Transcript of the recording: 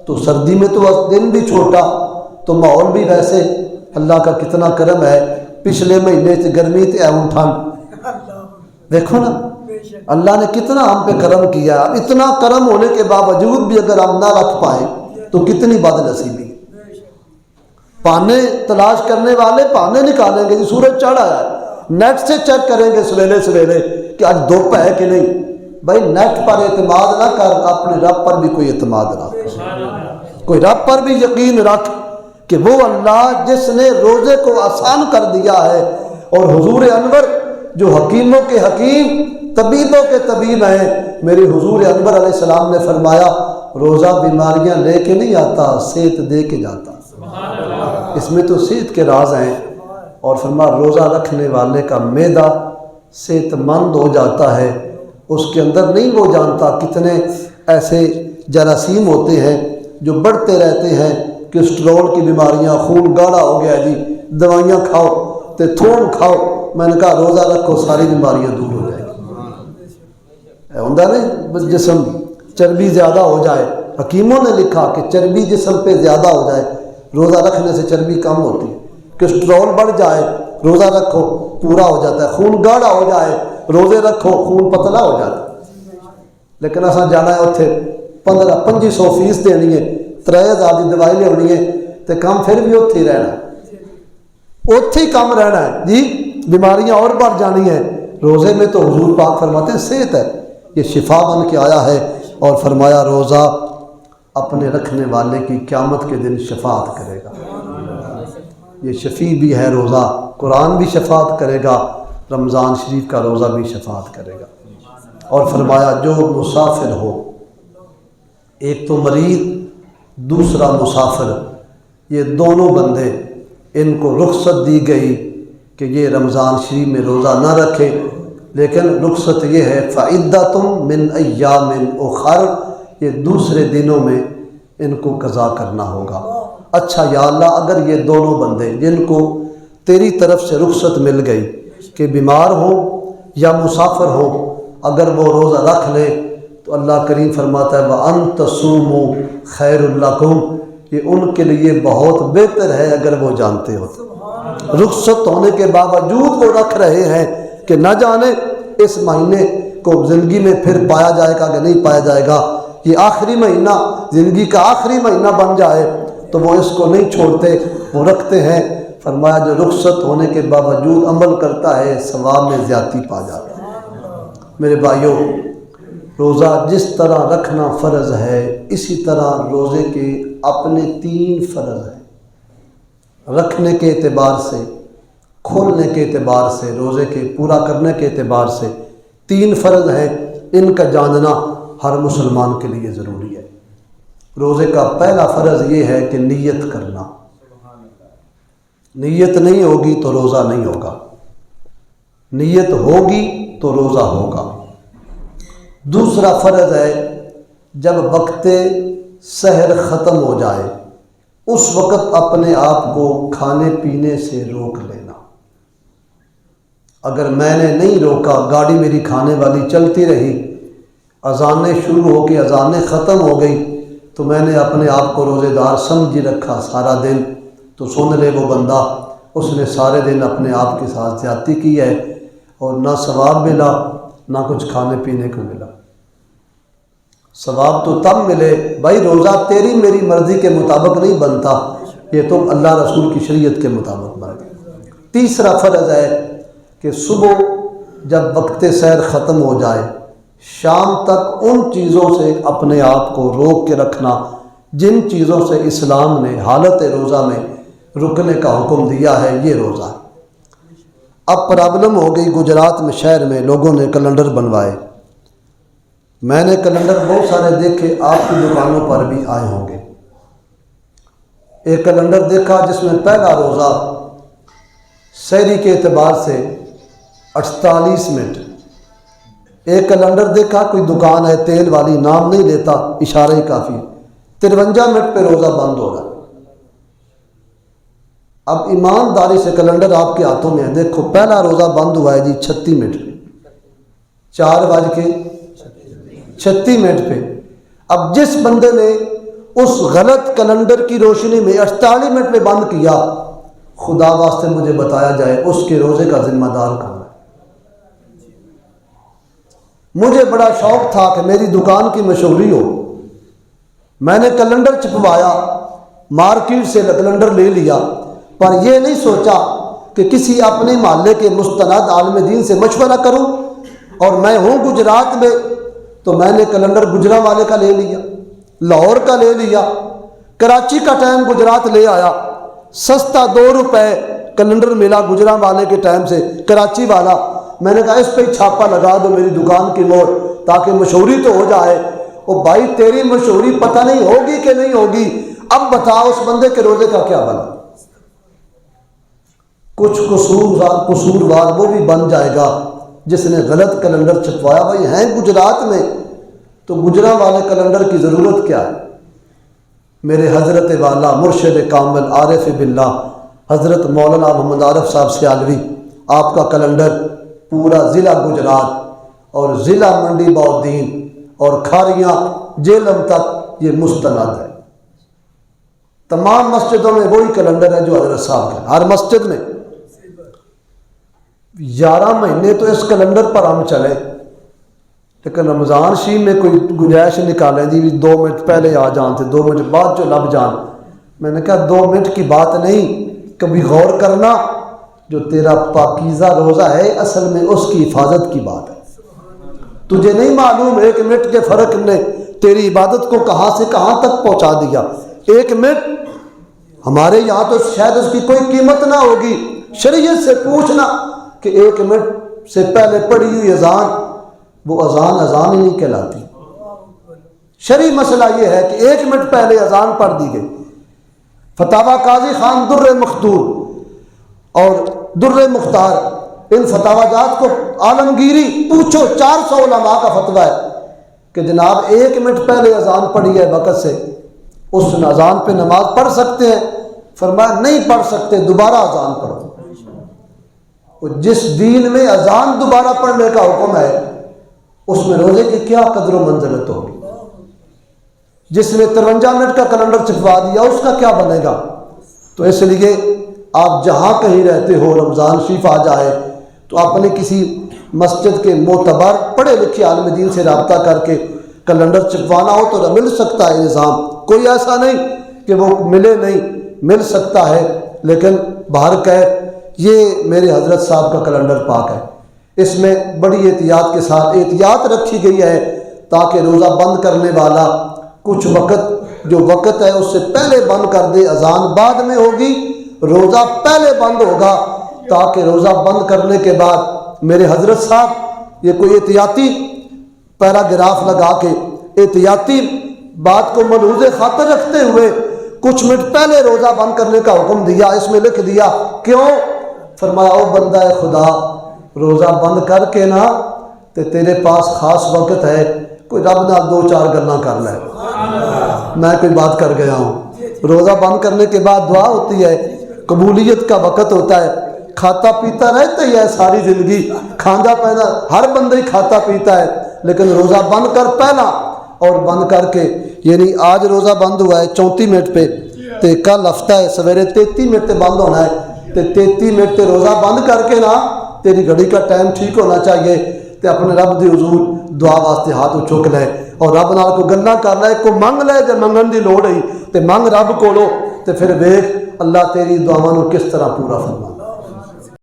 تو سردی میں تو دن بھی چھوٹا تو ماحول بھی ویسے، اللہ کا کتنا کرم ہے، پچھلے مہینے سے گرمی تے اون ٹھنڈ، دیکھو نا اللہ نے کتنا ہم پہ کرم کیا۔ اب اتنا کرم ہونے کے باوجود بھی اگر ہم نہ رکھ پائیں تو کتنی بد نصیبی۔ پانے تلاش کرنے والے پانے نکالیں گے، سورج چڑھ آیا ہے، نیٹ سے چیک کریں گے سویرے سویرے کہ آج دھوپ ہے کہ نہیں۔ بھائی نیٹ پر اعتماد نہ کر، اپنے رب پر بھی کوئی اعتماد رکھ، کوئی رب پر بھی یقین رکھ کہ وہ اللہ جس نے روزے کو آسان کر دیا ہے، اور حضور انور جو حکیموں کے حکیم طبیبوں کے طبیب ہیں، میرے حضور انور علیہ السلام نے فرمایا روزہ بیماریاں لے کے نہیں آتا، صحت دے کے جاتا۔ اس میں تو صحت کے راز ہیں، اور فرمایا روزہ رکھنے والے کا معدہ صحت مند ہو جاتا ہے، اس کے اندر نہیں وہ جانتا کتنے ایسے جراثیم ہوتے ہیں جو بڑھتے رہتے ہیں، کولسٹرول کی بیماریاں، خون گاڑھا ہو گیا جی، دوائیاں کھاؤ تے تھوم کھاؤ۔ میں نے کہا روزہ رکھو ساری بیماریاں دور ہو جائیں گی۔ ہوندہ نہیں جسم چربی زیادہ ہو جائے، حکیموں نے لکھا کہ چربی جسم پہ زیادہ ہو جائے، روزہ رکھنے سے چربی کم ہوتی ہے۔ کولسٹرول بڑھ جائے، روزہ رکھو پورا ہو جاتا ہے۔ خون گاڑھا ہو جائے، روزے رکھو خون پتلا ہو جاتا ہے۔ لیکن اساں جانا ہے اتھے 1500 فیس دینی ہے، 3000 کی دوائی لینی ہے، تو کم پھر بھی اتھے ہی رہنا ہے، اتھے ہی کم رہنا ہے جی، بیماریاں اور بڑھ جانی ہیں۔ روزے میں تو حضور پاک فرماتے ہیں صحت ہے، یہ شفا بن کے آیا ہے، اور فرمایا روزہ اپنے رکھنے والے کی قیامت کے دن شفاعت کرے گا۔ یہ شفیع بھی ہے روزہ، قرآن بھی شفاعت کرے گا، رمضان شریف کا روزہ بھی شفاعت کرے گا۔ اور فرمایا جو مسافر ہو، ایک تو مریض دوسرا مسافر، یہ دونوں بندے ان کو رخصت دی گئی کہ یہ رمضان شریف میں روزہ نہ رکھے، لیکن رخصت یہ ہے فعدۃ من ایام اخر، یہ دوسرے دنوں میں ان کو قضا کرنا ہوگا۔ اچھا یا اللہ، اگر یہ دونوں بندے جن کو تیری طرف سے رخصت مل گئی کہ بیمار ہوں یا مسافر ہوں، اگر وہ روزہ رکھ لے تو اللہ کریم فرماتا ہے وَأَن تَصُومُوا خَيْرٌ لَكُمْ، یہ ان کے لیے بہت بہتر ہے اگر وہ جانتے ہو۔ رخصت ہونے کے باوجود وہ رکھ رہے ہیں کہ نہ جانے اس مہینے کو زندگی میں پھر پایا جائے گا کہ نہیں پایا جائے گا، یہ آخری مہینہ زندگی کا آخری مہینہ بن جائے تو وہ اس کو نہیں چھوڑتے، وہ رکھتے ہیں۔ فرمایا جو رخصت ہونے کے باوجود عمل کرتا ہے ثواب میں زیادتی پا جاتا ہے۔ میرے بھائیوں، روزہ جس طرح رکھنا فرض ہے، اسی طرح روزے کے اپنے 3 فرض ہیں۔ رکھنے کے اعتبار سے، کھولنے کے اعتبار سے، روزے کے پورا کرنے کے اعتبار سے 3 فرض ہیں، ان کا جاننا ہر مسلمان کے لیے ضروری ہے۔ روزے کا پہلا فرض یہ ہے کہ نیت کرنا، نیت نہیں ہوگی تو روزہ نہیں ہوگا، نیت ہوگی تو روزہ ہوگا۔ دوسرا فرض ہے جب وقت سحر ختم ہو جائے اس وقت اپنے آپ کو کھانے پینے سے روک لینا۔ اگر میں نے نہیں روکا، گاڑی میری کھانے والی چلتی رہی، اذانیں شروع ہو کے اذانیں ختم ہو گئی، تو میں نے اپنے آپ کو روزے دار سمجھ رکھا سارا دن، تو سن لے وہ بندہ اس نے سارے دن اپنے آپ کے ساتھ زیادتی کی ہے، اور نہ ثواب ملا نہ کچھ کھانے پینے کو ملا۔ ثواب تو تب ملے بھائی، روزہ تیری میری مرضی کے مطابق نہیں بنتا، یہ تو اللہ رسول کی شریعت کے مطابق بنتا۔ تیسرا فرض ہے کہ صبح جب وقت سحر ختم ہو جائے، شام تک ان چیزوں سے اپنے آپ کو روک کے رکھنا جن چیزوں سے اسلام نے حالت روزہ میں رکنے کا حکم دیا ہے، یہ روزہ ہے۔ اب پرابلم ہو گئی، گجرات میں شہر میں لوگوں نے کیلنڈر بنوائے، میں نے کیلنڈر بہت سارے دیکھے، آپ کی دکانوں پر بھی آئے ہوں گے۔ ایک کیلنڈر دیکھا جس میں پہلا روزہ سحری کے اعتبار سے 48 منٹ۔ ایک کیلنڈر دیکھا، کوئی دکان ہے تیل والی، نام نہیں لیتا، اشارہ ہی کافی، 53 منٹ پہ روزہ بند ہو رہا ہے۔ اب ایمانداری سے کیلنڈر آپ کے ہاتھوں میں ہے، دیکھو پہلا روزہ بند ہوا ہے جی 36 منٹ پہ، 4:36 پہ۔ اب جس بندے نے اس غلط کیلنڈر کی روشنی میں 48 منٹ میں بند کیا، خدا واسطے مجھے بتایا جائے اس کے روزے کا ذمہ دار کون ہے؟ مجھے بڑا شوق تھا کہ میری دکان کی مشہوری ہو، میں نے کیلنڈر چھپوایا، مارکیٹ سے کیلنڈر لے لیا، پر یہ نہیں سوچا کہ کسی اپنے محلے کے مستند عالم دین سے مشورہ کروں، اور میں ہوں گجرات میں تو میں نے کیلنڈر گجرانوالے کا لے لیا، لاہور کا لے لیا، کراچی کا ٹائم گجرات لے آیا، سستا 2 روپے کیلنڈر ملا گجرانوالے کے ٹائم سے، کراچی والا۔ میں نے کہا اس پہ چھاپا لگا دو میری دکان کی مور، تاکہ مشہوری تو ہو جائے۔ او بھائی تیری مشہوری پتہ نہیں ہوگی کہ نہیں ہوگی، اب بتا اس بندے کے روزے کا کیا بنا؟ کچھ قصوروار وہ بھی بن جائے گا جس نے غلط کیلنڈر چھپوایا۔ بھائی ہیں گجرات میں تو گجرانوالے کیلنڈر کی ضرورت کیا ہے؟ میرے حضرت والا مرشد کامل عارف باللہ حضرت مولانا محمد عارف صاحب سیالوی، آپ کا کیلنڈر پورا ضلع گجرات اور ضلع منڈی بہودین اور کھاریاں جیلم تک یہ مستند ہے۔ تمام مسجدوں میں وہی کیلنڈر ہے جو حضرت صاحب کا، ہر مسجد میں 11 مہینے تو اس کیلنڈر پر ہم چلے، لیکن رمضان شریف میں کوئی گنجائش نکالیں جی 2 منٹ پہلے آ جان تھے 2 منٹ بعد جو لب جان۔ میں نے کہا 2 منٹ کی بات نہیں، کبھی غور کرنا، جو تیرا پاکیزہ روزہ ہے اصل میں اس کی حفاظت کی بات ہے۔ تجھے نہیں معلوم 1 منٹ کے فرق نے تیری عبادت کو کہاں سے کہاں تک پہنچا دیا۔ 1 منٹ ہمارے یہاں تو شاید اس کی کوئی قیمت نہ ہوگی، شریعت سے پوچھنا کہ 1 منٹ سے پہلے پڑھی ہوئی اذان، وہ اذان ہی نہیں کہلاتی۔ شرعی مسئلہ یہ ہے کہ 1 منٹ پہلے اذان پڑھ دی گئی۔ فتاوی قاضی خان در مختور اور در مختار، ان فتاوی جات کو عالمگیری پوچھو، 400 علماء کا فتویٰ ہے کہ جناب 1 منٹ پہلے اذان پڑھی ہے وقت سے، اس اذان پہ نماز پڑھ سکتے ہیں؟ فرمایا نہیں پڑھ سکتے، دوبارہ اذان پڑھو۔ جس دین میں اذان دوبارہ پڑھنے کا حکم ہے اس میں روزے کی کیا قدر و منزلت ہوگی؟ جس نے 53 منٹ کا کیلنڈر چھپوا دیا اس کا کیا بنے گا؟ تو اس لیے آپ جہاں کہیں رہتے ہو، رمضان شریف آ جائے تو اپنے کسی مسجد کے معتبر پڑھے لکھے عالم دین سے رابطہ کر کے کیلنڈر چھپوانا ہو تو مل سکتا ہے نظام، کوئی ایسا نہیں کہ وہ ملے نہیں، مل سکتا ہے۔ لیکن باہر کہ یہ میرے حضرت صاحب کا کیلنڈر پاک ہے، اس میں بڑی احتیاط کے ساتھ احتیاط رکھی گئی ہے تاکہ روزہ بند کرنے والا کچھ وقت جو وقت ہے اس سے پہلے بند کر دے۔ اذان بعد میں ہوگی، روزہ پہلے بند ہوگا، تاکہ روزہ بند کرنے کے بعد میرے حضرت صاحب یہ کوئی احتیاطی پیراگراف لگا کے احتیاطی بات کو ملحوظ خاطر رکھتے ہوئے کچھ منٹ پہلے روزہ بند کرنے کا حکم دیا۔ اس میں لکھ دیا کیوں؟ فرمایا او بندہ خدا، روزہ بند کر کے نا تے تیرے پاس خاص وقت ہے، کوئی رب نہ 2-4 گلاں کر لے۔ میں کوئی بات کر گیا ہوں، روزہ بند کرنے کے بعد دعا ہوتی ہے، قبولیت کا وقت ہوتا ہے، کھاتا پیتا رہتا ہی ہے ساری زندگی، کھانا پینا ہر بندہ ہی کھاتا پیتا ہے، لیکن روزہ بند کر پہلا اور بند کر کے، یعنی آج روزہ بند ہوا ہے 34 منٹ پہ، تے کل ہفتہ ہے سویرے 33 منٹ تے بند ہونا ہے، تے 33 منٹ تے روزہ بند کر کے نا تیری گھڑی کا ٹائم ٹھیک ہونا چاہیے، تے اپنے رب دی حضور دعا واسطے ہاتھ چک لے اور رب نال کو گلاں کر لے، کو منگ لے جے منگن دی لوڑ ہے تے منگ رب کولو، تے پھر ویکھ اللہ تیری دعاواں نو کس طرح پورا فرما۔